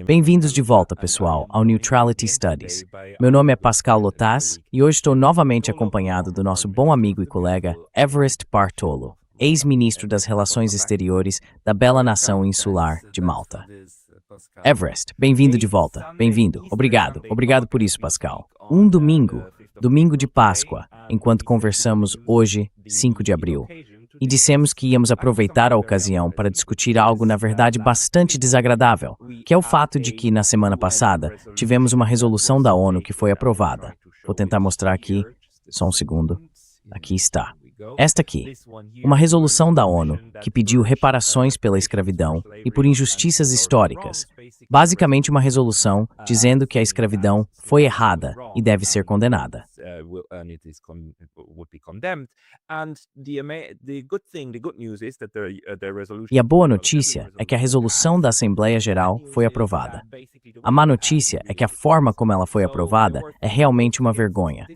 Bem-vindos de volta, pessoal, ao Neutrality Studies. Meu nome é Pascal Lotaz e hoje estou novamente acompanhado do nosso bom amigo e colega Everest Bartolo, ex-ministro das Relações Exteriores da bela nação insular de Malta. Everest, bem-vindo de volta. Bem-vindo. Obrigado. Obrigado por isso, Pascal. Um domingo de Páscoa, enquanto conversamos hoje, 5 de abril. E dissemos que íamos aproveitar a ocasião para discutir algo, na verdade, bastante desagradável, que é o fato de que, na semana passada, tivemos uma resolução da ONU que foi aprovada. Vou tentar mostrar aqui, só um segundo. Aqui está. Esta aqui, uma resolução da ONU que pediu reparações pela escravidão e por injustiças históricas. Basicamente uma resolução dizendo que a escravidão foi errada e deve ser condenada. E a boa notícia é que a resolução da Assembleia Geral foi aprovada. A má notícia é que a forma como ela foi aprovada é realmente uma vergonha.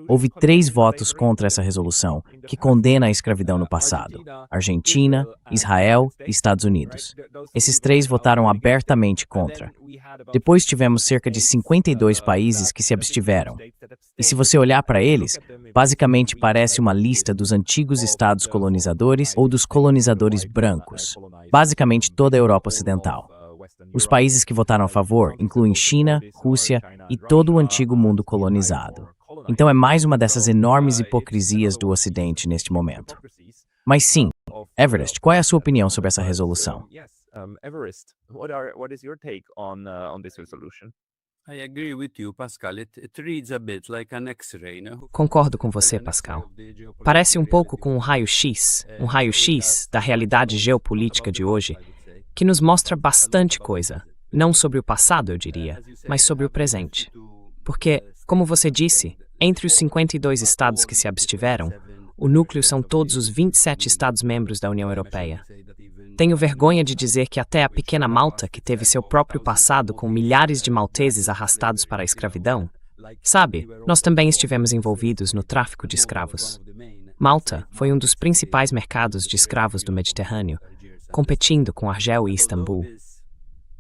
Houve 3 votos contra essa resolução, que condena a escravidão no passado: Argentina, Israel e Estados Unidos. Esses 3 votaram abertamente contra. Depois tivemos cerca de 52 países que se abstiveram. E se você olhar para eles, basicamente parece uma lista dos antigos estados colonizadores ou dos colonizadores brancos, basicamente toda a Europa Ocidental. Os países que votaram a favor incluem China, Rússia e todo o antigo mundo colonizado. Então é mais uma dessas enormes hipocrisias do Ocidente neste momento. Mas sim, Everest, qual é a sua opinião sobre essa resolução? Everest, what is your take on this resolution? I agree with you, Pascal. It reads a bit like an X-ray, no? Concordo com você, Pascal. Parece um pouco com um raio-x da realidade geopolítica de hoje, que nos mostra bastante coisa, não sobre o passado, eu diria, mas sobre o presente. Porque, como você disse, entre os 52 estados que se abstiveram, o núcleo são todos os 27 estados-membros da União Europeia. Tenho vergonha de dizer que até a pequena Malta, que teve seu próprio passado com milhares de malteses arrastados para a escravidão, sabe, nós também estivemos envolvidos no tráfico de escravos. Malta foi um dos principais mercados de escravos do Mediterrâneo, competindo com Argel e Istambul.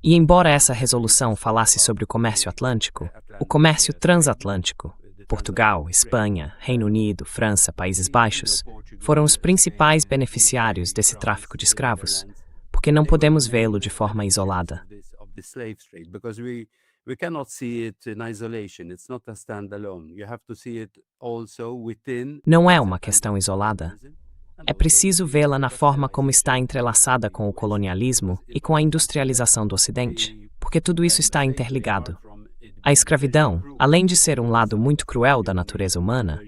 E embora essa resolução falasse sobre o comércio atlântico, o comércio transatlântico, Portugal, Espanha, Reino Unido, França, Países Baixos, foram os principais beneficiários desse tráfico de escravos, porque não podemos vê-lo de forma isolada. Não é uma questão isolada. É preciso vê-la na forma como está entrelaçada com o colonialismo e com a industrialização do Ocidente, porque tudo isso está interligado. A escravidão, além de ser um lado muito cruel da natureza humana,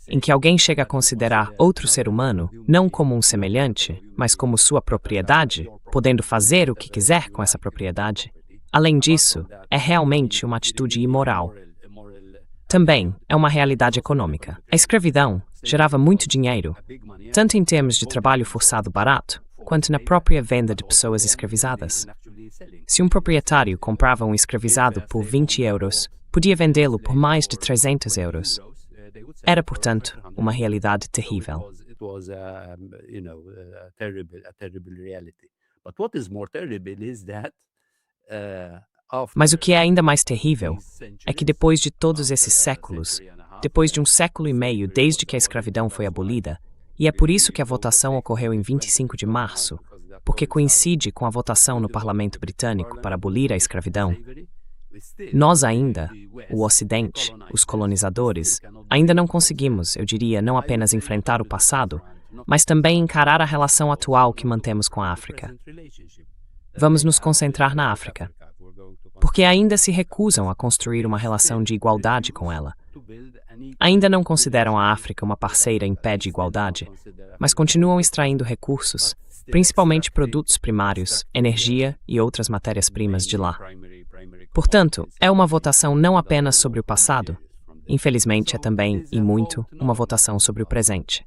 em que alguém chega a considerar outro ser humano não como um semelhante, mas como sua propriedade, podendo fazer o que quiser com essa propriedade, além disso, é realmente uma atitude imoral. Também é uma realidade econômica. A escravidão gerava muito dinheiro, tanto em termos de trabalho forçado barato, quanto na própria venda de pessoas escravizadas. Se um proprietário comprava um escravizado por 20 euros, podia vendê-lo por mais de 300 euros. Era, portanto, uma realidade terrível. Mas o que é ainda mais terrível é que depois de todos esses séculos, depois de 1,5 século desde que a escravidão foi abolida, e é por isso que a votação ocorreu em 25 de março, porque coincide com a votação no Parlamento Britânico para abolir a escravidão, nós ainda, o Ocidente, os colonizadores, ainda não conseguimos, eu diria, não apenas enfrentar o passado, mas também encarar a relação atual que mantemos com a África. Vamos nos concentrar na África, porque ainda se recusam a construir uma relação de igualdade com ela. Ainda não consideram a África uma parceira em pé de igualdade, mas continuam extraindo recursos, principalmente produtos primários, energia e outras matérias-primas de lá. Portanto, é uma votação não apenas sobre o passado, infelizmente é também, e muito, uma votação sobre o presente.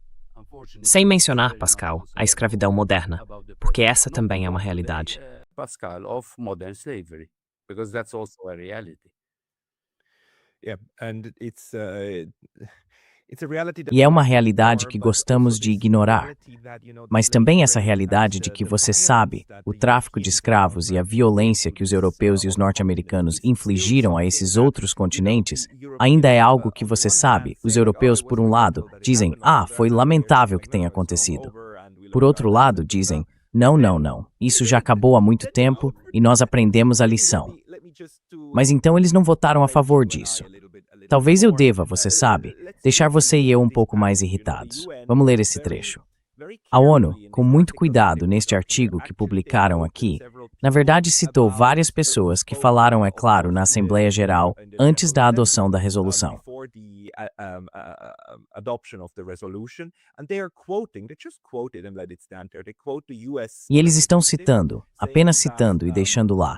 Sem mencionar, Pascal, a escravidão moderna, porque essa também é uma realidade. Pascal, of modern slavery, because that's also a reality. Yeah, and E é uma realidade que gostamos de ignorar. Mas também essa realidade de que você sabe, o tráfico de escravos e a violência que os europeus e os norte-americanos infligiram a esses outros continentes, ainda é algo que você sabe. Os europeus, por um lado, dizem, foi lamentável que tenha acontecido. Por outro lado, dizem, não, isso já acabou há muito tempo e nós aprendemos a lição. Mas então eles não votaram a favor disso. Talvez eu deva, você sabe, deixar você e eu um pouco mais irritados. Vamos ler esse trecho. A ONU, com muito cuidado neste artigo que publicaram aqui, na verdade citou várias pessoas que falaram, é claro, na Assembleia Geral antes da adoção da resolução. E eles estão citando, apenas citando e deixando lá,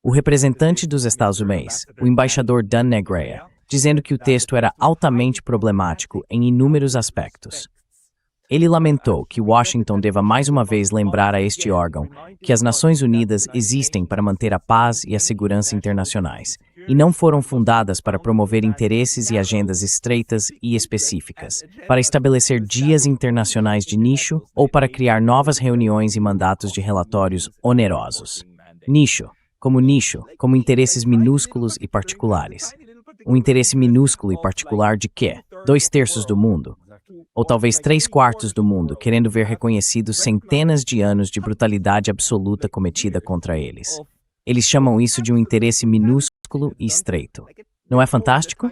o representante dos Estados Unidos, o embaixador Dan Negrea, dizendo que o texto era altamente problemático em inúmeros aspectos. Ele lamentou que Washington deva mais uma vez lembrar a este órgão que as Nações Unidas existem para manter a paz e a segurança internacionais, e não foram fundadas para promover interesses e agendas estreitas e específicas, para estabelecer dias internacionais de nicho ou para criar novas reuniões e mandatos de relatórios onerosos. Nicho, como interesses minúsculos e particulares. Um interesse minúsculo e particular de quê? 2/3 do mundo. Ou talvez 3/4 do mundo, querendo ver reconhecidos centenas de anos de brutalidade absoluta cometida contra eles. Eles chamam isso de um interesse minúsculo e estreito. Não é fantástico?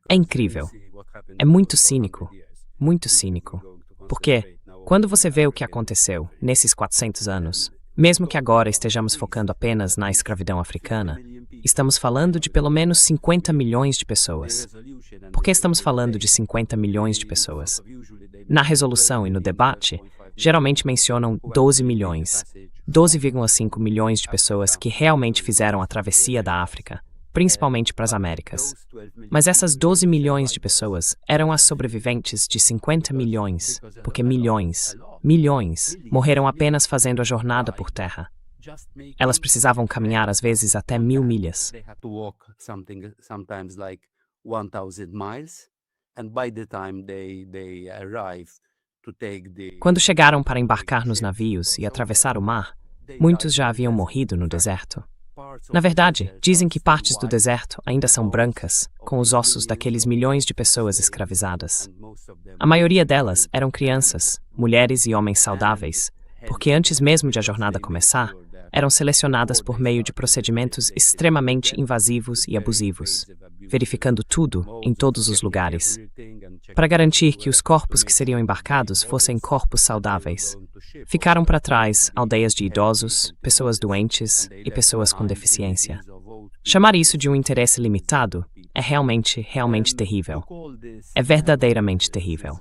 É incrível. É muito cínico. Muito cínico. Porque, quando você vê o que aconteceu nesses 400 anos, mesmo que agora estejamos focando apenas na escravidão africana, estamos falando de pelo menos 50 milhões de pessoas. Por que estamos falando de 50 milhões de pessoas? Na resolução e no debate, geralmente mencionam 12 milhões, 12,5 milhões de pessoas que realmente fizeram a travessia da África, principalmente para as Américas. Mas essas 12 milhões de pessoas eram as sobreviventes de 50 milhões, porque milhões morreram apenas fazendo a jornada por terra. Elas precisavam caminhar às vezes até 1.000 milhas. Quando chegaram para embarcar nos navios e atravessar o mar, muitos já haviam morrido no deserto. Na verdade, dizem que partes do deserto ainda são brancas, com os ossos daqueles milhões de pessoas escravizadas. A maioria delas eram crianças, mulheres e homens saudáveis, porque antes mesmo de a jornada começar, eram selecionadas por meio de procedimentos extremamente invasivos e abusivos, verificando tudo em todos os lugares, para garantir que os corpos que seriam embarcados fossem corpos saudáveis. Ficaram para trás aldeias de idosos, pessoas doentes e pessoas com deficiência. Chamar isso de um interesse limitado é realmente terrível. É verdadeiramente terrível.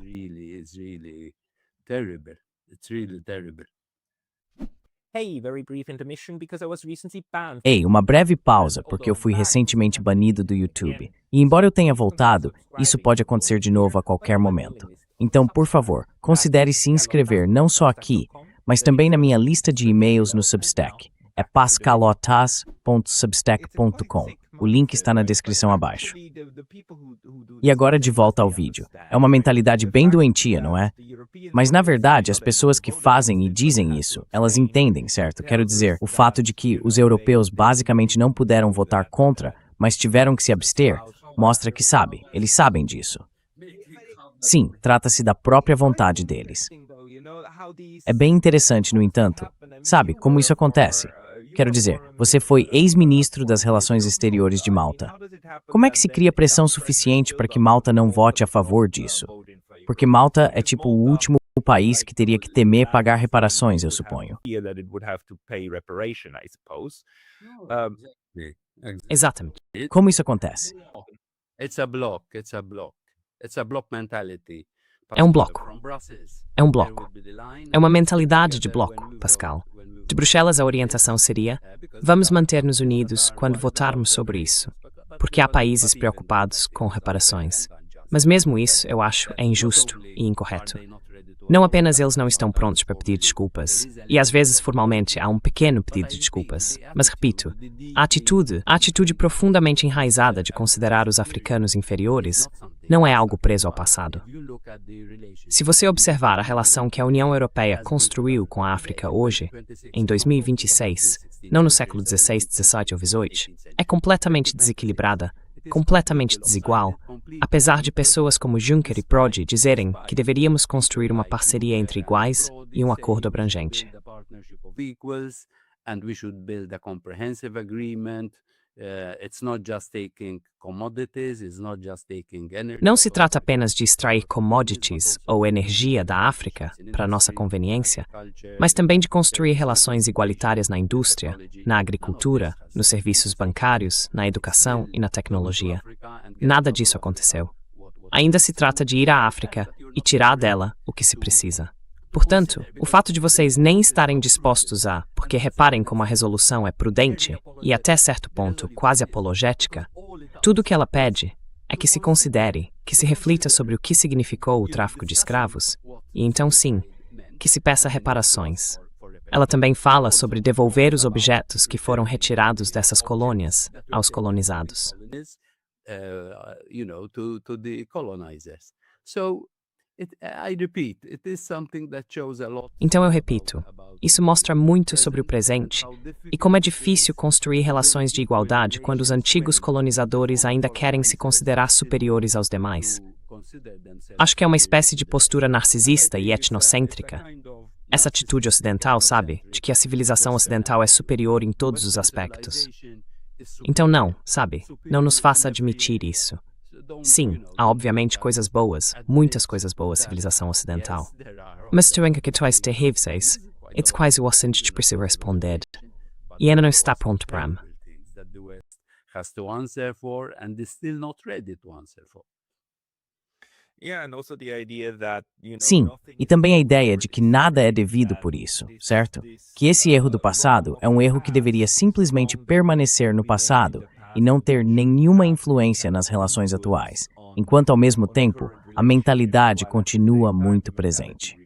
Ei, uma breve pausa, porque eu fui recentemente banido do YouTube. E embora eu tenha voltado, isso pode acontecer de novo a qualquer momento. Então, por favor, considere se inscrever não só aqui, mas também na minha lista de e-mails no Substack. É pascalotas.substack.com. O link está na descrição abaixo. E agora de volta ao vídeo. É uma mentalidade bem doentia, não é? Mas na verdade, as pessoas que fazem e dizem isso, elas entendem, certo? Quero dizer, o fato de que os europeus basicamente não puderam votar contra, mas tiveram que se abster, mostra que eles sabem disso. Sim, trata-se da própria vontade deles. É bem interessante, no entanto, sabe como isso acontece? Quero dizer, você foi ex-ministro das Relações Exteriores de Malta. Como é que se cria pressão suficiente para que Malta não vote a favor disso? Porque Malta é tipo o último país que teria que temer pagar reparações, eu suponho. Exatamente. Como isso acontece? É um bloco. É um bloco. É uma mentalidade de bloco, Pascal. De Bruxelas, a orientação seria: vamos manter-nos unidos quando votarmos sobre isso, porque há países preocupados com reparações. Mas mesmo isso, eu acho, é injusto e incorreto. Não apenas eles não estão prontos para pedir desculpas, e às vezes formalmente há um pequeno pedido de desculpas, mas repito, a atitude profundamente enraizada de considerar os africanos inferiores, não é algo preso ao passado. Se você observar a relação que a União Europeia construiu com a África hoje, em 2026, não no século XVI, XVII ou XVIII, é completamente desequilibrada, completamente desigual, apesar de pessoas como Juncker e Prodi dizerem que deveríamos construir uma parceria entre iguais e um acordo abrangente. Não se trata apenas de extrair commodities ou energia da África para nossa conveniência, mas também de construir relações igualitárias na indústria, na agricultura, nos serviços bancários, na educação e na tecnologia. Nada disso aconteceu. Ainda se trata de ir à África e tirar dela o que se precisa. Portanto, o fato de vocês nem estarem dispostos a, porque reparem como a resolução é prudente e até certo ponto quase apologética, tudo o que ela pede é que se considere, que se reflita sobre o que significou o tráfico de escravos e então sim, que se peça reparações. Ela também fala sobre devolver os objetos que foram retirados dessas colônias aos colonizados. Então eu repito, isso mostra muito sobre o presente e como é difícil construir relações de igualdade quando os antigos colonizadores ainda querem se considerar superiores aos demais. Acho que é uma espécie de postura narcisista e etnocêntrica. Essa atitude ocidental, sabe, de que a civilização ocidental é superior em todos os aspectos. Então não, sabe, não nos faça admitir isso. Sim, há obviamente coisas boas, muitas coisas boas civilização ocidental. Mas tu ainda que tu és terríveis, it's quase o assunto de preciso responder. E ainda não está pronto para mim. Sim, e também a ideia de que nada é devido por isso, certo? Que esse erro do passado é um erro que deveria simplesmente permanecer no passado e não ter nenhuma influência nas relações atuais, enquanto ao mesmo tempo a mentalidade continua muito presente.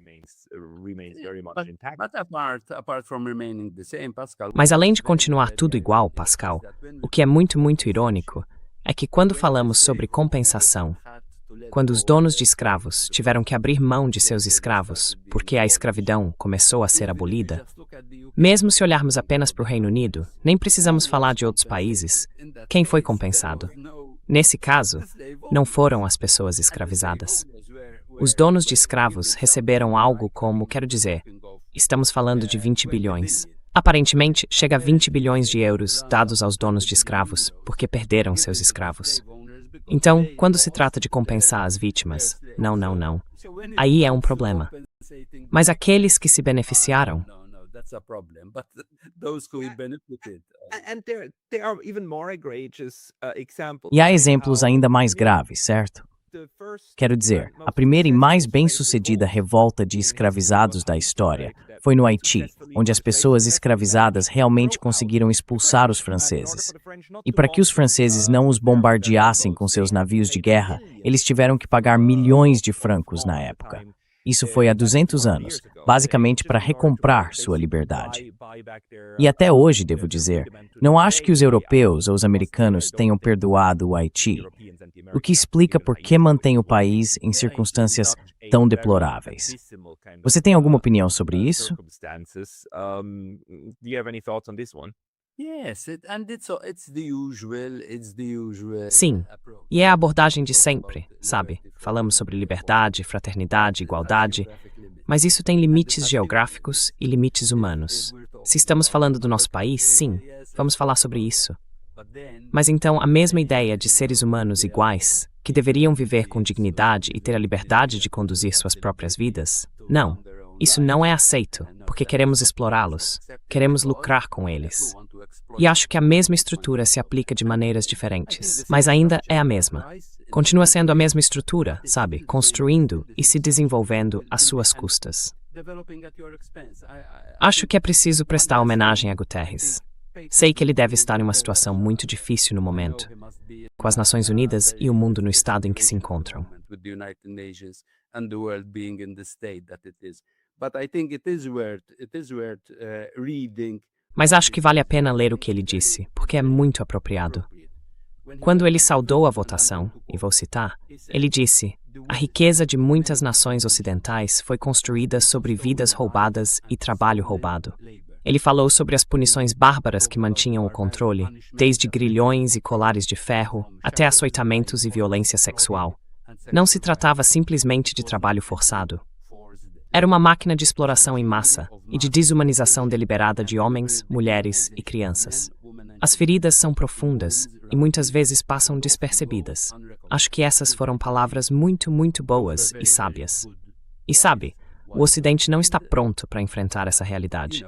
Mas além de continuar tudo igual, Pascal, o que é muito, muito irônico é que quando falamos sobre compensação, quando os donos de escravos tiveram que abrir mão de seus escravos porque a escravidão começou a ser abolida, mesmo se olharmos apenas para o Reino Unido, nem precisamos falar de outros países, quem foi compensado? Nesse caso, não foram as pessoas escravizadas. Os donos de escravos receberam algo como, quero dizer, estamos falando de 20 bilhões. Aparentemente, chega a 20 bilhões de euros dados aos donos de escravos porque perderam seus escravos. Então, quando se trata de compensar as vítimas, não. Aí é um problema. Mas aqueles que se beneficiaram, E há exemplos ainda mais graves, certo? Quero dizer, a primeira e mais bem-sucedida revolta de escravizados da história foi no Haiti, onde as pessoas escravizadas realmente conseguiram expulsar os franceses. E para que os franceses não os bombardeassem com seus navios de guerra, eles tiveram que pagar milhões de francos na época. Isso foi há 200 anos, basicamente para recomprar sua liberdade. E até hoje, devo dizer, não acho que os europeus ou os americanos tenham perdoado o Haiti, o que explica por que mantém o país em circunstâncias tão deploráveis. Você tem alguma opinião sobre isso? sim, e é a abordagem de sempre, sabe? Falamos sobre liberdade, fraternidade, igualdade, mas isso tem limites geográficos e limites humanos. Se estamos falando do nosso país, sim, vamos falar sobre isso. Mas então a mesma ideia de seres humanos iguais, que deveriam viver com dignidade e ter a liberdade de conduzir suas próprias vidas? Não, isso não é aceito, porque queremos explorá-los, queremos lucrar com eles. E acho que a mesma estrutura se aplica de maneiras diferentes, mas ainda é a mesma. Continua sendo a mesma estrutura, sabe? Construindo e se desenvolvendo às suas custas. Acho que é preciso prestar homenagem a Guterres. Sei que ele deve estar em uma situação muito difícil no momento, com as Nações Unidas e o mundo no estado em que se encontram. with the United Nations and the world being in the state that it is. But I think it is worth reading. Mas acho que vale a pena ler o que ele disse, porque é muito apropriado. Quando ele saudou a votação, e vou citar, ele disse: "A riqueza de muitas nações ocidentais foi construída sobre vidas roubadas e trabalho roubado." Ele falou sobre as punições bárbaras que mantinham o controle, desde grilhões e colares de ferro até açoitamentos e violência sexual. Não se tratava simplesmente de trabalho forçado. Era uma máquina de exploração em massa e de desumanização deliberada de homens, mulheres e crianças. As feridas são profundas e muitas vezes passam despercebidas. Acho que essas foram palavras muito, muito boas e sábias. E sabe, o Ocidente não está pronto para enfrentar essa realidade.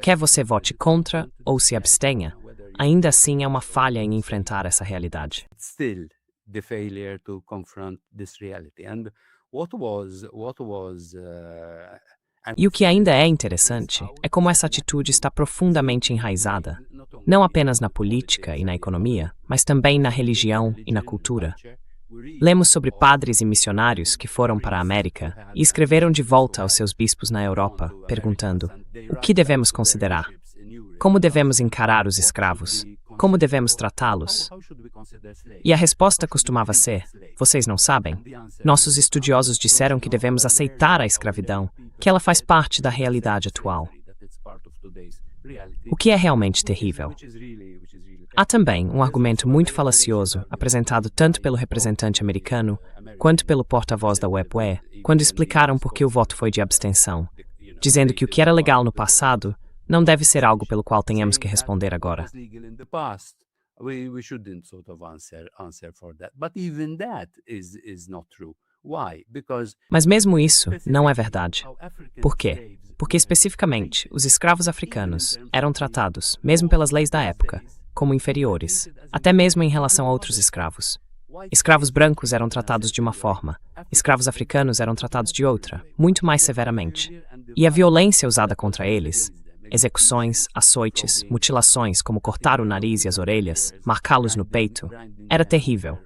Quer você vote contra ou se abstenha, ainda assim é uma falha em enfrentar essa realidade. Still, the failure to confront this reality. And what was E o que ainda é interessante é como essa atitude está profundamente enraizada, não apenas na política e na economia, mas também na religião e na cultura. Lemos sobre padres e missionários que foram para a América e escreveram de volta aos seus bispos na Europa, perguntando: o que devemos considerar? Como devemos encarar os escravos? Como devemos tratá-los? E a resposta costumava ser: vocês não sabem? Nossos estudiosos disseram que devemos aceitar a escravidão, que ela faz parte da realidade atual. O que é realmente terrível? Há também um argumento muito falacioso apresentado tanto pelo representante americano quanto pelo porta-voz da WebWe quando explicaram por que o voto foi de abstenção, dizendo que o que era legal no passado não deve ser algo pelo qual tenhamos que responder agora. Mas mesmo isso não é verdade. Por quê? Porque especificamente os escravos africanos eram tratados, mesmo pelas leis da época, como inferiores, até mesmo em relação a outros escravos. Escravos brancos eram tratados de uma forma, escravos africanos eram tratados de outra, muito mais severamente. E a violência usada contra eles, execuções, açoites, mutilações como cortar o nariz e as orelhas, marcá-los no peito, era terrível.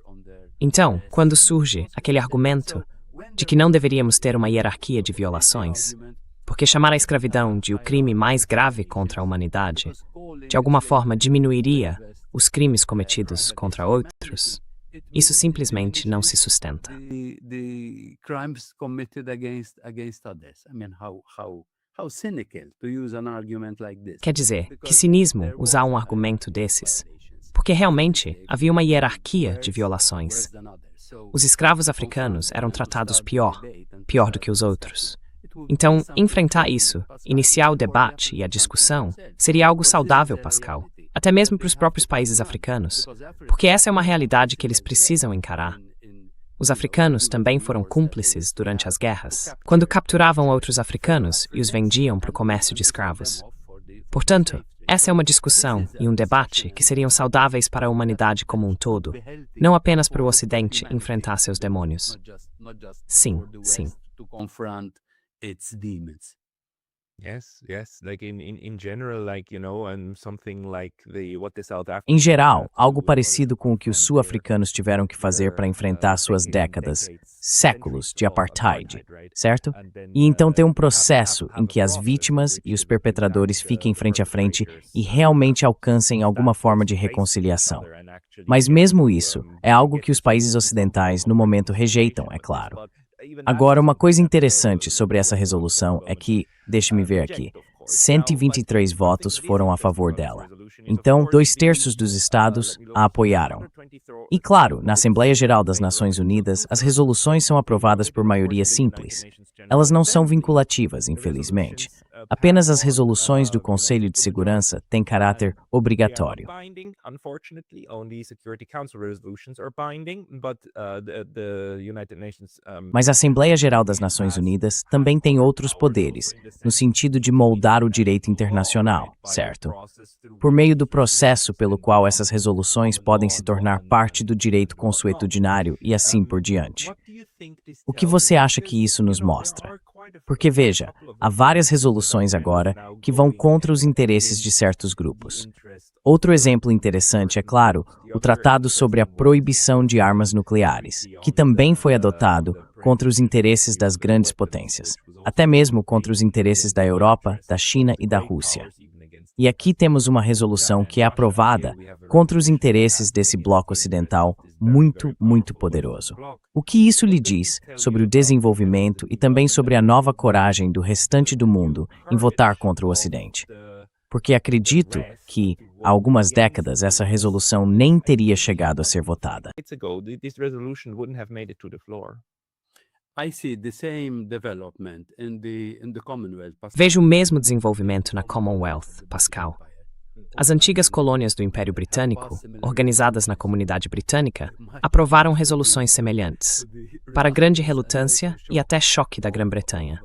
Então, quando surge aquele argumento de que não deveríamos ter uma hierarquia de violações, porque chamar a escravidão de o crime mais grave contra a humanidade, de alguma forma diminuiria os crimes cometidos contra outros, isso simplesmente não se sustenta. Quer dizer, que cinismo usar um argumento desses, porque realmente havia uma hierarquia de violações. Os escravos africanos eram tratados pior do que os outros. Então, enfrentar isso, iniciar o debate e a discussão, seria algo saudável, Pascal, até mesmo para os próprios países africanos, porque essa é uma realidade que eles precisam encarar. Os africanos também foram cúmplices durante as guerras, quando capturavam outros africanos e os vendiam para o comércio de escravos. Portanto, essa é uma discussão e um debate que seriam saudáveis para a humanidade como um todo, não apenas para o Ocidente enfrentar seus demônios. Sim, sim. Em geral, algo parecido com o que os sul-africanos tiveram que fazer para enfrentar suas décadas, séculos de apartheid, certo? E então tem um processo em que as vítimas e os perpetradores fiquem frente a frente e realmente alcancem alguma forma de reconciliação. Mas mesmo isso é algo que os países ocidentais no momento rejeitam, é claro. Agora, uma coisa interessante sobre essa resolução é que, deixe-me ver aqui, 123 votos foram a favor dela. Então, 2/3 dos estados a apoiaram. E claro, na Assembleia Geral das Nações Unidas, as resoluções são aprovadas por maioria simples. Elas não são vinculativas, infelizmente. Apenas as resoluções do Conselho de Segurança têm caráter obrigatório. Mas a Assembleia Geral das Nações Unidas também tem outros poderes, no sentido de moldar o direito internacional, certo? Por meio do processo pelo qual essas resoluções podem se tornar parte do direito consuetudinário e assim por diante. O que você acha que isso nos mostra? Porque veja, há várias resoluções agora que vão contra os interesses de certos grupos. Outro exemplo interessante é, claro, o Tratado sobre a Proibição de Armas Nucleares, que também foi adotado contra os interesses das grandes potências, até mesmo contra os interesses da Europa, da China e da Rússia. E aqui temos uma resolução que é aprovada contra os interesses desse bloco ocidental muito, muito poderoso. O que isso lhe diz sobre o desenvolvimento e também sobre a nova coragem do restante do mundo em votar contra o Ocidente? Porque acredito que, há algumas décadas, essa resolução nem teria chegado a ser votada. Vejo o mesmo desenvolvimento na Commonwealth, Pascal. As antigas colônias do Império Britânico, organizadas na comunidade britânica, aprovaram resoluções semelhantes, para grande relutância e até choque da Grã-Bretanha.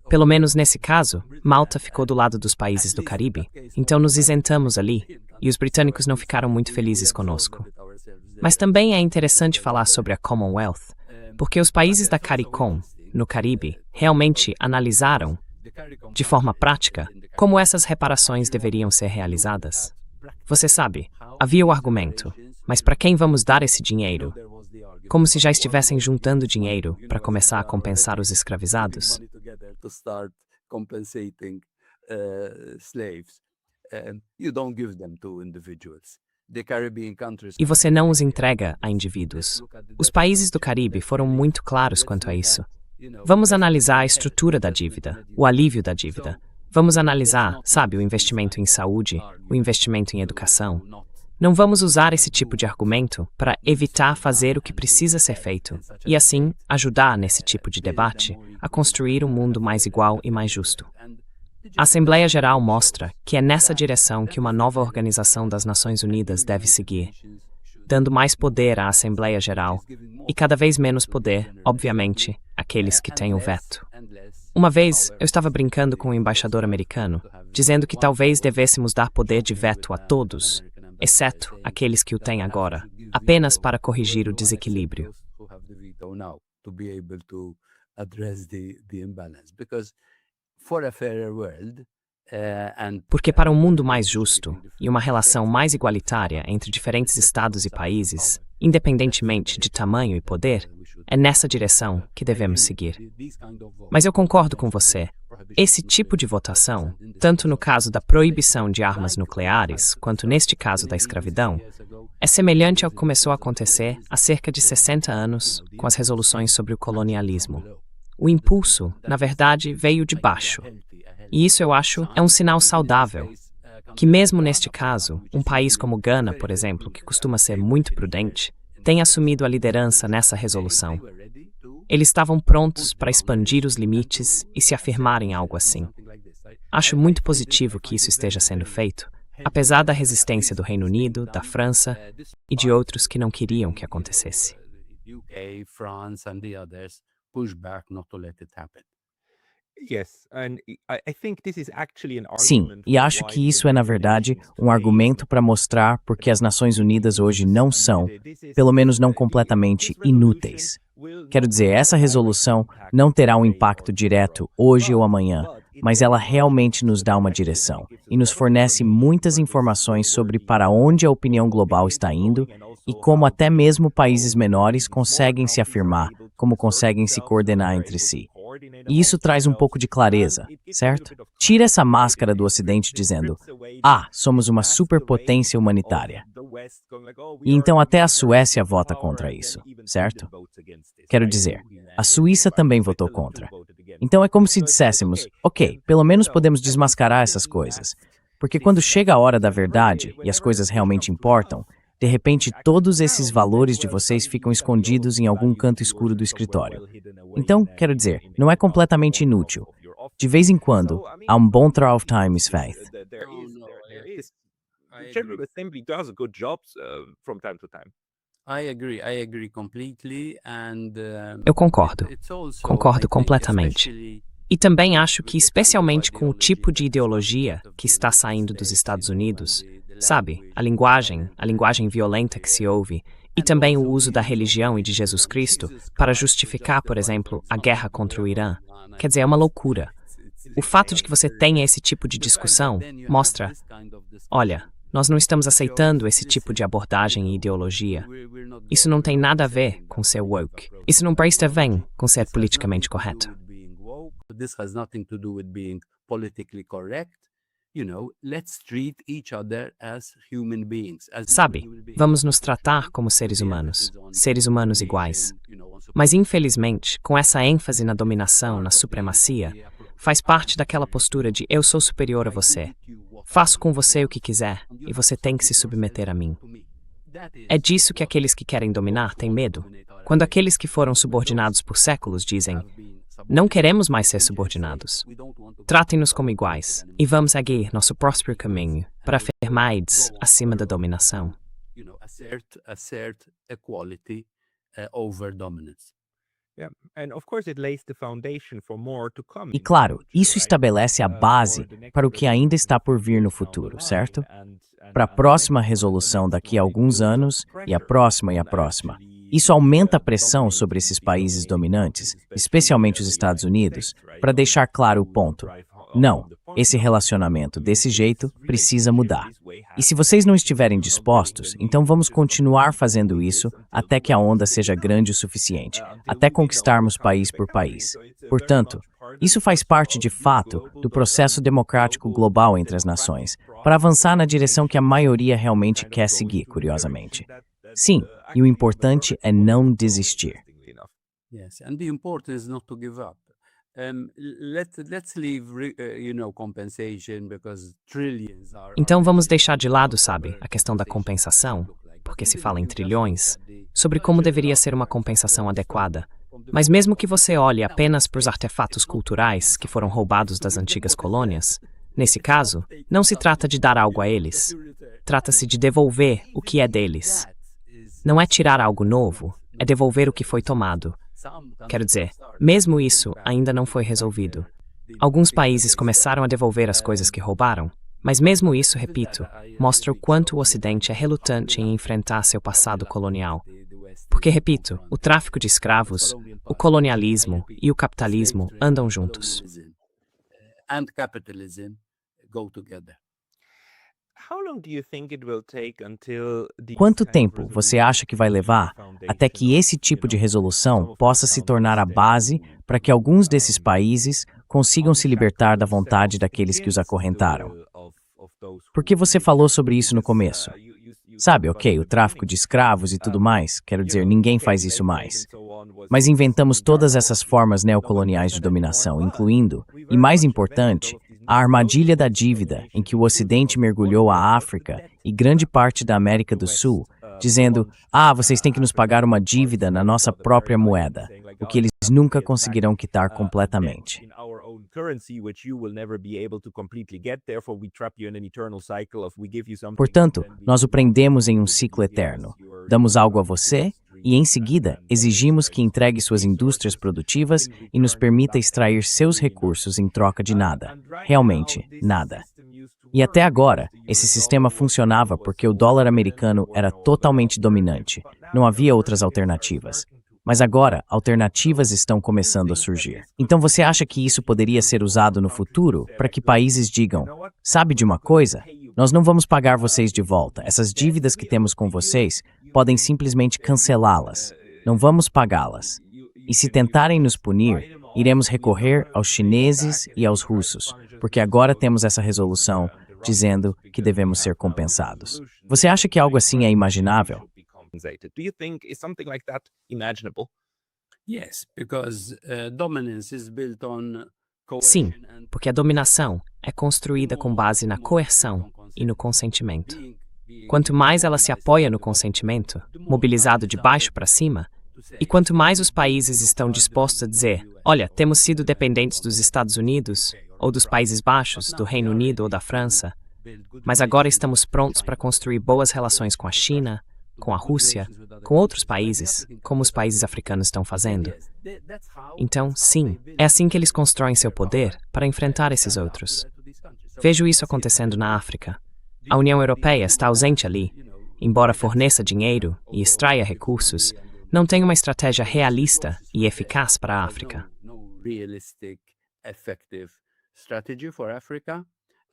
Pelo menos nesse caso, Malta ficou do lado dos países do Caribe, então nos isentamos ali, e os britânicos não ficaram muito felizes conosco. Mas também é interessante falar sobre a Commonwealth, porque os países da CARICOM, no Caribe, realmente analisaram, de forma prática, como essas reparações deveriam ser realizadas. Você sabe, havia o argumento, mas para quem vamos dar esse dinheiro? Como se já estivessem juntando dinheiro para começar a compensar os escravizados. E você não os entrega a indivíduos. Os países do Caribe foram muito claros quanto a isso. Vamos analisar a estrutura da dívida, o alívio da dívida. Vamos analisar, sabe, o investimento em saúde, o investimento em educação. Não vamos usar esse tipo de argumento para evitar fazer o que precisa ser feito e, assim, ajudar nesse tipo de debate a construir um mundo mais igual e mais justo. A Assembleia Geral mostra que é nessa direção que uma nova organização das Nações Unidas deve seguir, dando mais poder à Assembleia Geral e cada vez menos poder, obviamente, àqueles que têm o veto. Uma vez, eu estava brincando com um embaixador americano, dizendo que talvez devêssemos dar poder de veto a todos, exceto aqueles que o têm agora, apenas para corrigir o desequilíbrio. Porque para um mundo mais justo e uma relação mais igualitária entre diferentes estados e países, independentemente de tamanho e poder, é nessa direção que devemos seguir. Mas eu concordo com você. Esse tipo de votação, tanto no caso da proibição de armas nucleares, quanto neste caso da escravidão, é semelhante ao que começou a acontecer há cerca de 60 anos com as resoluções sobre o colonialismo. O impulso, na verdade, veio de baixo. E isso, eu acho, é um sinal saudável. Que mesmo neste caso, um país como Gana, por exemplo, que costuma ser muito prudente, tem assumido a liderança nessa resolução. Eles estavam prontos para expandir os limites e se afirmar em algo assim. Acho muito positivo que isso esteja sendo feito, apesar da resistência do Reino Unido, da França e de outros que não queriam que acontecesse. Sim, e acho que isso é, na verdade, um argumento para mostrar por que as Nações Unidas hoje não são, pelo menos não completamente, inúteis. Quero dizer, essa resolução não terá um impacto direto hoje ou amanhã, mas ela realmente nos dá uma direção e nos fornece muitas informações sobre para onde a opinião global está indo e como até mesmo países menores conseguem se afirmar, como conseguem se coordenar entre si. E isso traz um pouco de clareza, certo? Tira essa máscara do Ocidente dizendo, somos uma superpotência humanitária. E então até a Suécia vota contra isso, certo? Quero dizer, a Suíça também votou contra. Então é como se disséssemos, ok, pelo menos podemos desmascarar essas coisas. Porque quando chega a hora da verdade e as coisas realmente importam, de repente todos esses valores de vocês ficam escondidos em algum canto escuro do escritório. Então, quero dizer, não é completamente inútil. De vez em quando, há um bom trial of time is faith. Eu concordo completamente. E também acho que, especialmente com o tipo de ideologia que está saindo dos Estados Unidos, sabe, a linguagem violenta que se ouve, e também o uso da religião e de Jesus Cristo para justificar, por exemplo, a guerra contra o Irã, quer dizer, é uma loucura. O fato de que você tenha esse tipo de discussão mostra, olha, Nós não estamos aceitando esse tipo de abordagem e ideologia. Isso não tem nada a ver com ser woke. Isso não presta bem com ser politicamente correto. This has nothing to do with being politically correct. Let's treat each other as human beings. Sabe, vamos nos tratar como seres humanos iguais. Mas infelizmente, com essa ênfase na dominação, na supremacia, faz parte daquela postura de eu sou superior a você. Faço com você o que quiser e você tem que se submeter a mim. É disso que aqueles que querem dominar têm medo. Quando aqueles que foram subordinados por séculos dizem: não queremos mais ser subordinados. Tratem-nos como iguais e vamos seguir nosso próprio caminho para afirmar-nos acima da dominação. Assert equality over dominance. E claro, isso estabelece a base para o que ainda está por vir no futuro, certo? Para a próxima resolução daqui a alguns anos, e a próxima e a próxima. Isso aumenta a pressão sobre esses países dominantes, especialmente os Estados Unidos, para deixar claro o ponto. Não, esse relacionamento desse jeito precisa mudar. E se vocês não estiverem dispostos, então vamos continuar fazendo isso até que a onda seja grande o suficiente, até conquistarmos país por país. Portanto, isso faz parte de fato do processo democrático global entre as nações, para avançar na direção que a maioria realmente quer seguir, curiosamente. Sim, e o importante é não desistir. Yes, and the important is not to give up. Let's leave, compensation because trillions are. Então vamos deixar de lado, sabe, a questão da compensação, porque se fala em trilhões, sobre como deveria ser uma compensação adequada. Mas mesmo que você olhe apenas para os artefatos culturais que foram roubados das antigas colônias, nesse caso, não se trata de dar algo a eles. Trata-se de devolver o que é deles. Não é tirar algo novo, é devolver o que foi tomado. Quero dizer, mesmo isso ainda não foi resolvido. Alguns países começaram a devolver as coisas que roubaram, mas mesmo isso, repito, mostra o quanto o Ocidente é relutante em enfrentar seu passado colonial. Porque, repito, o tráfico de escravos, o colonialismo e o capitalismo andam juntos. And capitalism go together. Quanto tempo você acha que vai levar até que esse tipo de resolução possa se tornar a base para que alguns desses países consigam se libertar da vontade daqueles que os acorrentaram? Porque você falou sobre isso no começo. Sabe, ok, o tráfico de escravos e tudo mais, quero dizer, ninguém faz isso mais. Mas inventamos todas essas formas neocoloniais de dominação, incluindo, e mais importante, a armadilha da dívida, em que o Ocidente mergulhou a África e grande parte da América do Sul, dizendo: vocês têm que nos pagar uma dívida na nossa própria moeda, o que eles nunca conseguirão quitar completamente. Portanto, nós o prendemos em um ciclo eterno. Damos algo a você e, em seguida, exigimos que entregue suas indústrias produtivas e nos permita extrair seus recursos em troca de nada. Realmente, nada. E até agora, esse sistema funcionava porque o dólar americano era totalmente dominante. Não havia outras alternativas. Mas agora, alternativas estão começando a surgir. Então você acha que isso poderia ser usado no futuro para que países digam: sabe de uma coisa? Nós não vamos pagar vocês de volta. Essas dívidas que temos com vocês podem simplesmente cancelá-las. Não vamos pagá-las. E se tentarem nos punir, iremos recorrer aos chineses e aos russos, porque agora temos essa resolução dizendo que devemos ser compensados. Você acha que algo assim é imaginável? Do you think is something like that imaginable? Yes, because dominance is built on Sim, coercion and porque a dominação é construída com base na coerção e no consentimento. Quanto mais ela se apoia no consentimento, mobilizado de baixo para cima, e quanto mais os países estão dispostos a dizer: olha, temos sido dependentes dos Estados Unidos, ou dos Países Baixos, do Reino Unido ou da França, mas agora estamos prontos para construir boas relações com a China, com a Rússia, com outros países, como os países africanos estão fazendo. Então, sim, é assim que eles constroem seu poder para enfrentar esses outros. Vejo isso acontecendo na África. A União Europeia está ausente ali. Embora forneça dinheiro e extraia recursos, não tem uma estratégia realista e eficaz para a África. No realistic, effective strategy for Africa.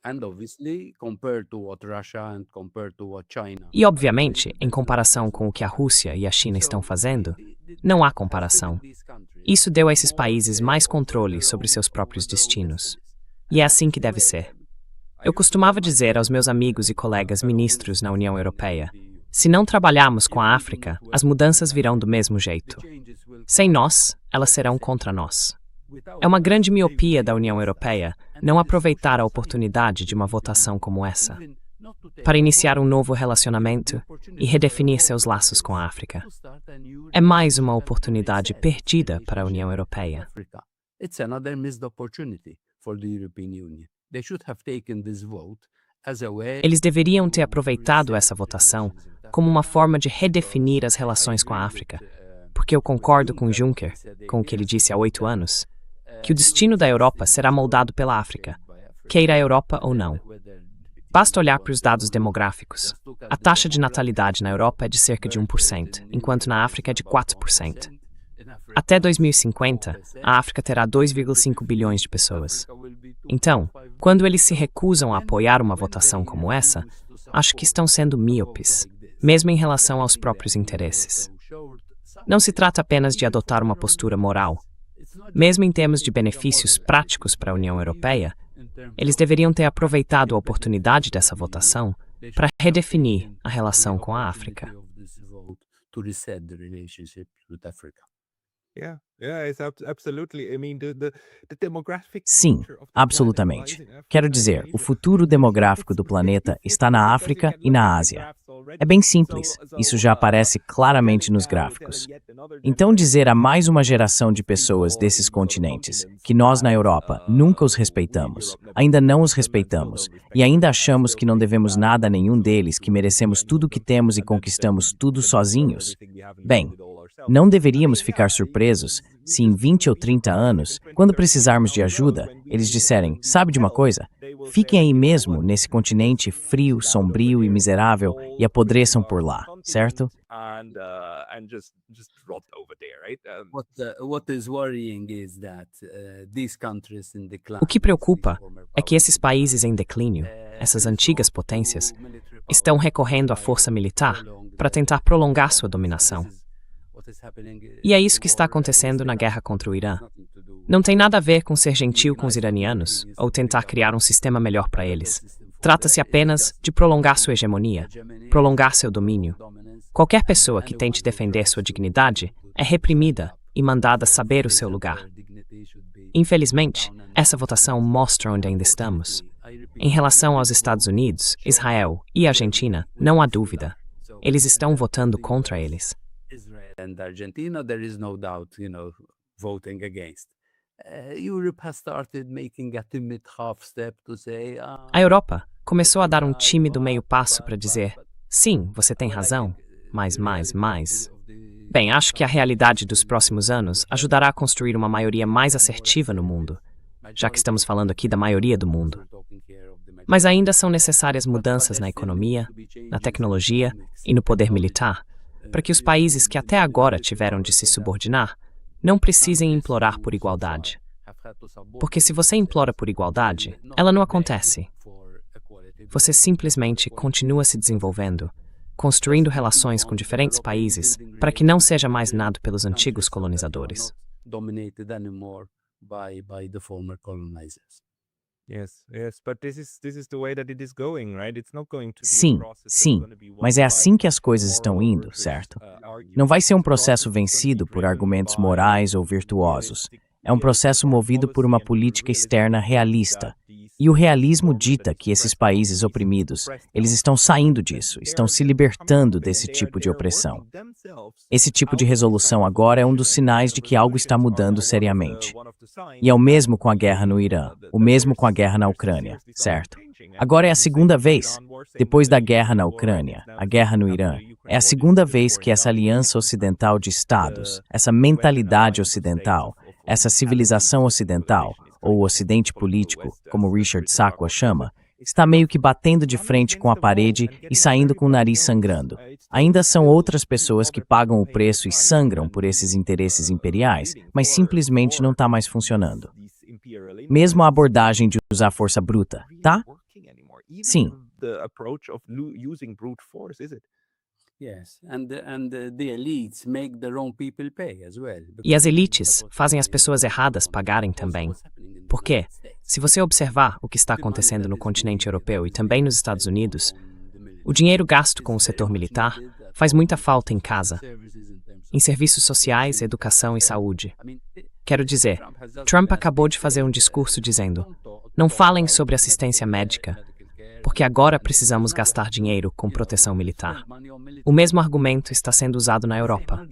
And obviously, compared to what Russia and compared to what China. E, obviamente, em comparação com o que a Rússia e a China estão fazendo, não há comparação. Isso deu a esses países mais controle sobre seus próprios destinos. E é assim que deve ser. Eu costumava dizer aos meus amigos e colegas ministros na União Europeia: se não trabalharmos com a África, as mudanças virão do mesmo jeito. Sem nós, elas serão contra nós. É uma grande miopia da União Europeia não aproveitar a oportunidade de uma votação como essa, para iniciar um novo relacionamento e redefinir seus laços com a África. É mais uma oportunidade perdida para a União Europeia. It's another missed opportunity for the European Union. They should have taken this vote as a way. Eles deveriam ter aproveitado essa votação como uma forma de redefinir as relações com a África, porque eu concordo com Juncker, com o que ele disse há 8 anos, que o destino da Europa será moldado pela África, queira a Europa ou não. Basta olhar para os dados demográficos. A taxa de natalidade na Europa é de cerca de 1%, enquanto na África é de 4%. Até 2050, a África terá 2,5 bilhões de pessoas. Então, quando eles se recusam a apoiar uma votação como essa, acho que estão sendo míopes, mesmo em relação aos próprios interesses. Não se trata apenas de adotar uma postura moral. Mesmo em termos de benefícios práticos para a União Europeia, eles deveriam ter aproveitado a oportunidade dessa votação para redefinir a relação com a África. Sim, absolutamente. Quero dizer, o futuro demográfico do planeta está na África e na Ásia. É bem simples, isso já aparece claramente nos gráficos. Então dizer a mais uma geração de pessoas desses continentes que nós na Europa nunca os respeitamos, ainda não os respeitamos, e ainda achamos que não devemos nada a nenhum deles, que merecemos tudo o que temos e conquistamos tudo sozinhos. Bem, não deveríamos ficar surpresos se em 20 ou 30 anos, quando precisarmos de ajuda, eles disserem: sabe de uma coisa? Fiquem aí mesmo, nesse continente frio, sombrio e miserável, e apodreçam por lá, certo? O que preocupa é que esses países em declínio, essas antigas potências, estão recorrendo à força militar para tentar prolongar sua dominação. E é isso que está acontecendo na guerra contra o Irã. Não tem nada a ver com ser gentil com os iranianos ou tentar criar um sistema melhor para eles. Trata-se apenas de prolongar sua hegemonia, prolongar seu domínio. Qualquer pessoa que tente defender sua dignidade é reprimida e mandada saber o seu lugar. Infelizmente, essa votação mostra onde ainda estamos. Em relação aos Estados Unidos, Israel e Argentina, não há dúvida. Eles estão votando contra eles. And Argentina, there is no doubt, voting against. Europe has started making a timid half step to say. A Europa começou a dar um tímido meio passo para dizer: sim, você tem razão, mas mais. Bem, acho que a realidade dos próximos anos ajudará a construir uma maioria mais assertiva no mundo, já que estamos falando aqui da maioria do mundo. Mas ainda são necessárias mudanças na economia, na tecnologia e no poder militar, para que os países que até agora tiveram de se subordinar não precisem implorar por igualdade. Porque se você implora por igualdade, ela não acontece. Você simplesmente continua se desenvolvendo, construindo relações com diferentes países para que não seja mais nado pelos antigos colonizadores. Sim, mas é assim que as coisas estão indo, certo? Não vai ser um processo vencido por argumentos morais ou virtuosos. É um processo movido por uma política externa realista. E o realismo dita que esses países oprimidos, eles estão saindo disso, estão se libertando desse tipo de opressão. Esse tipo de resolução agora é um dos sinais de que algo está mudando seriamente. E é o mesmo com a guerra no Irã, o mesmo com a guerra na Ucrânia, certo? Agora é a segunda vez, depois da guerra na Ucrânia, a guerra no Irã, é a segunda vez que essa aliança ocidental de estados, essa mentalidade ocidental, essa civilização ocidental, ou o ocidente político, como Richard Sacco a chama, está meio que batendo de frente com a parede e saindo com o nariz sangrando. Ainda são outras pessoas que pagam o preço e sangram por esses interesses imperiais, mas simplesmente não está mais funcionando. Mesmo a abordagem de usar força bruta, tá? Sim. The approach of using brute force, is it? Yes, and the elites make their own people pay as well. E as elites fazem as pessoas erradas pagarem também. Por quê? Se você observar o que está acontecendo no continente europeu e também nos Estados Unidos, o dinheiro gasto com o setor militar faz muita falta em casa, em serviços sociais, educação e saúde. Quero dizer, Trump acabou de fazer um discurso dizendo: não falem sobre assistência médica, porque agora precisamos gastar dinheiro com proteção militar. O mesmo argumento está sendo usado na Europa.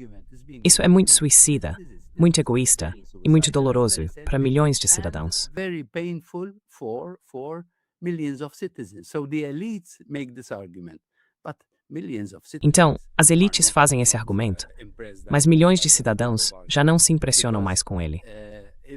Isso é muito suicida, muito egoísta e muito doloroso para milhões de cidadãos. Very painful for millions of citizens. So the elites make this argument, but millions of citizens. Então, as elites fazem esse argumento, mas milhões de cidadãos já não se impressionam mais com ele.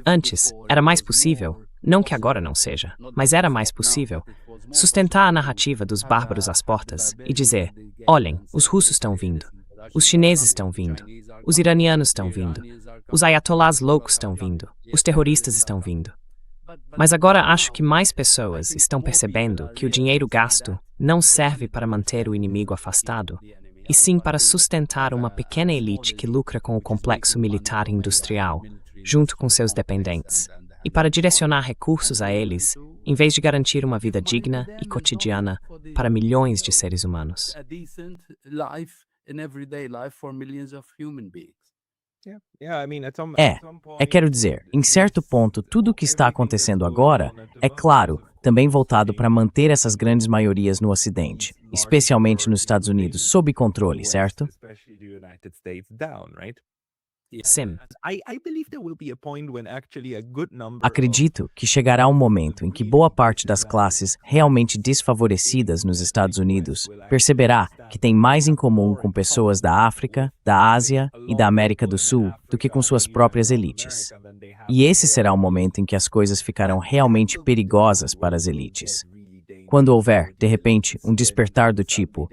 Antes, era mais possível, não que agora não seja, mas era mais possível, sustentar a narrativa dos bárbaros às portas e dizer: olhem, os russos estão vindo, os chineses estão vindo, os iranianos estão vindo, os ayatollahs loucos estão vindo, os terroristas estão vindo. Mas agora acho que mais pessoas estão percebendo que o dinheiro gasto não serve para manter o inimigo afastado, e sim para sustentar uma pequena elite que lucra com o complexo militar e industrial, junto com seus dependentes, e para direcionar recursos a eles, em vez de garantir uma vida digna e cotidiana para milhões de seres humanos. Quero dizer, em certo ponto, tudo o que está acontecendo agora é, claro, também voltado para manter essas grandes maiorias no Ocidente, especialmente nos Estados Unidos, sob controle, certo? Sim. Acredito que chegará um momento em que boa parte das classes realmente desfavorecidas nos Estados Unidos perceberá que tem mais em comum com pessoas da África, da Ásia e da América do Sul do que com suas próprias elites. E esse será o momento em que as coisas ficarão realmente perigosas para as elites. Quando houver, de repente, um despertar do tipo: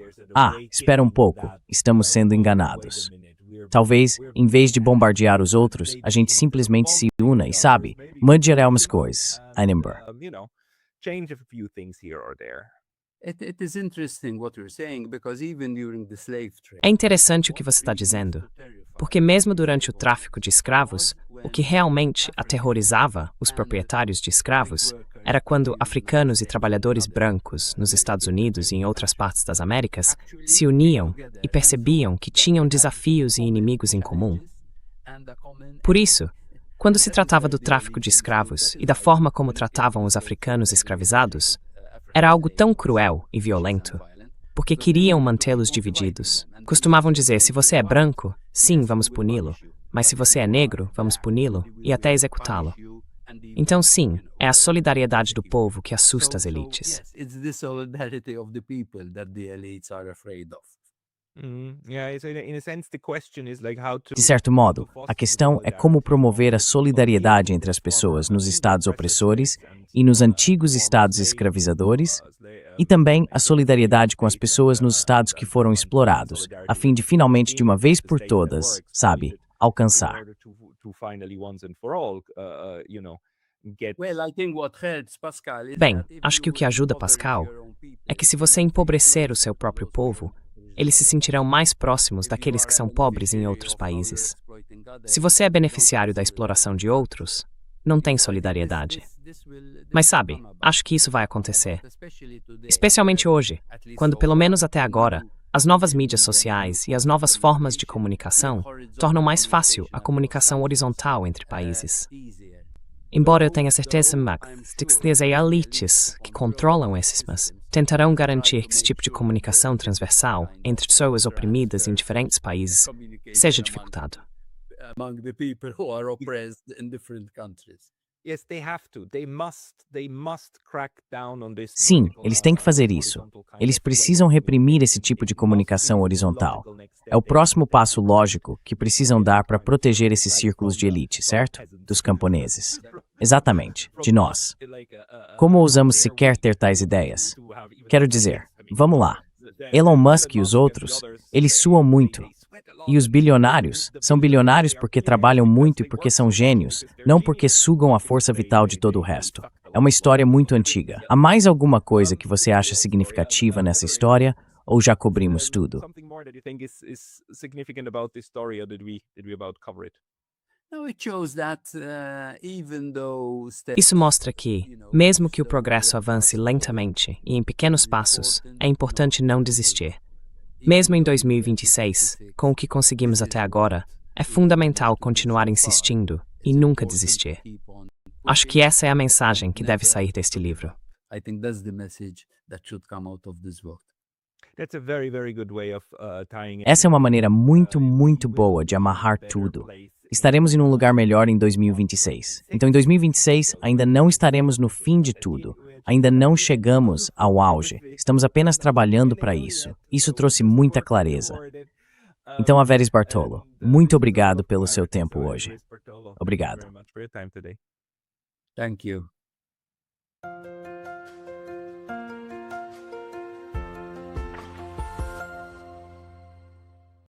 espera um pouco, estamos sendo enganados. Talvez, em vez de bombardear os outros, a gente simplesmente se una e, sabe, mande algumas coisas. Change a few things here or there. É interessante o que você está dizendo, porque mesmo durante o tráfico de escravos, o que realmente aterrorizava os proprietários de escravos era quando africanos e trabalhadores brancos nos Estados Unidos e em outras partes das Américas se uniam e percebiam que tinham desafios e inimigos em comum. Por isso, quando se tratava do tráfico de escravos e da forma como tratavam os africanos escravizados, era algo tão cruel e violento, porque queriam mantê-los divididos. Costumavam dizer: se você é branco, sim, vamos puni-lo, mas se você é negro, vamos puni-lo e até executá-lo. Então, sim, é a solidariedade do povo que assusta as elites. De certo modo, a questão é como promover a solidariedade entre as pessoas nos estados opressores e nos antigos estados escravizadores, e também a solidariedade com as pessoas nos estados que foram explorados, a fim de finalmente, de uma vez por todas, sabe, alcançar. Bem, acho que o que ajuda Pascal é que se você empobrecer o seu próprio povo, eles se sentirão mais próximos daqueles que são pobres em outros países. Se você é beneficiário da exploração de outros, não tem solidariedade. Mas sabe, acho que isso vai acontecer. Especialmente hoje, quando pelo menos até agora, as novas mídias sociais e as novas formas de comunicação tornam mais fácil a comunicação horizontal entre países. Embora eu tenha certeza de que as elites que controlam esses, mas tentarão garantir que esse tipo de comunicação transversal entre pessoas oprimidas em diferentes países seja dificultado. Sim, eles têm que fazer isso. Eles precisam reprimir esse tipo de comunicação horizontal. É o próximo passo lógico que precisam dar para proteger esses círculos de elite, certo? Dos camponeses. Exatamente, de nós. Como ousamos sequer ter tais ideias? Quero dizer, vamos lá. Elon Musk e os outros, eles suam muito. E os bilionários são bilionários porque trabalham muito e porque são gênios, não porque sugam a força vital de todo o resto. É uma história muito antiga. Há mais alguma coisa que você acha significativa nessa história ou já cobrimos tudo? Something more that you think is significant about this story, or did we about cover it? No, it shows that even though Isso mostra que, mesmo que o progresso avance lentamente e em pequenos passos, é importante não desistir. Mesmo em 2026, com o que conseguimos até agora, é fundamental continuar insistindo e nunca desistir. Acho que essa é a mensagem que deve sair deste livro. I think that's the message that should come out of this book. That's a very, very good way of tying. Essa é uma maneira muito boa de amarrar tudo. Estaremos em um lugar melhor em 2026. Então, em 2026, ainda não estaremos no fim de tudo. Ainda não chegamos ao auge. Estamos apenas trabalhando para isso. Isso trouxe muita clareza. Então, Averis Bartolo, muito obrigado pelo seu tempo hoje. Obrigado. Very much for your time today. Thank you.